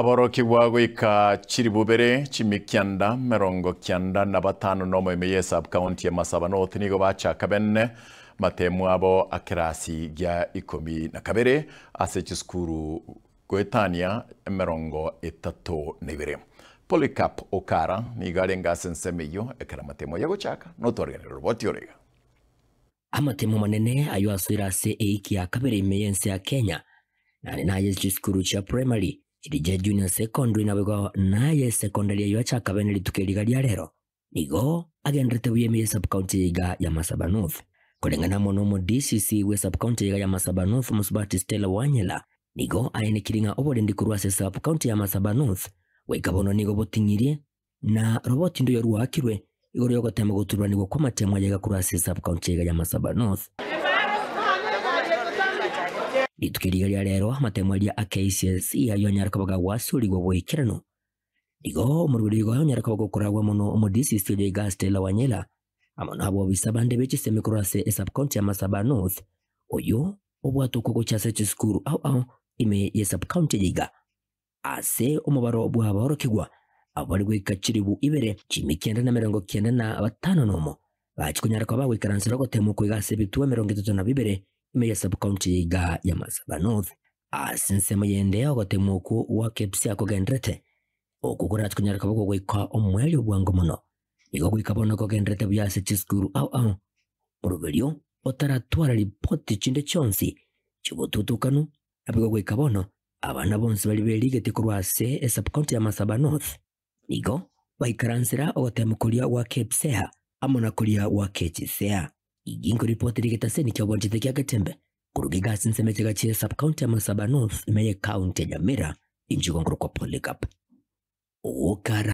Aboroki gwika chiribubere chimikyanda merongo kyanda na batano no mwemeye sub county ya Masaba North nigo bachaka benne matemu abo akirasi gya 12 ase chiskuru goetania merongo 32. Polycarp Okara nigarenga sensemeyo ekara matemu yago chaka notorere roboti orega amatemu manene ayo asirase eiki ya kabere imeyense ya Kenya naye chiskuru cha primary irije junior secondary naye secondary yo chaka bene litukeriga lya rero nigo agendrete buyemeye sub county ya Masaba North kulengana mono mo DCC we sub county ya Masaba North Musbati Stella Wanyela nigo aene kiringa oborendi kurwase sub county ya Masaba North we kabono nigo botingirie na roboti ndo yoruakirwe igoro yogotema guturwa nigo kwa matemo yaga kurwase sub county ya Masaba North litukiriga lya rero matemo ya KCSE ayo nyarakabaga wasuri go bwikirano nigo mururi go nyarakabaga kuragwa muno mu DCC ya Stella Wanyela amana abo bisabande bechiseme kurwase sub county ya Masaba North oyo obwatuko go chase chiskuru au ime ye sub county yiga ase umubaro bwaborokigwa abari gwikachiribu ibere chimikyenda na merongo kyenda na batano nomo bachikunyara kwa bagwikaransira ko temu ko igase bituwe 32 ime ye sub county ya Masaba North asense mayende ko temu ko wa kepsi ako gendrete okugura chikunyara kwa gwika omweli obwango muno igo gwikabona ko gendrete byase chiskuru au urubelyo otaratwara ripoti chinde chonsi chibututukanu abigo gwikabono abana bonse bali beligete kurwase sub county ya Masaba North nigo baikaransira otemukulia wa kepseha amona kulia wa kechisea igingo report ligeta seni kya bonjite kya gatembe kurugiga sinsemete gachi sub county ya Masaba North imeye county ya Mira injigongro kwa Polycarp Okara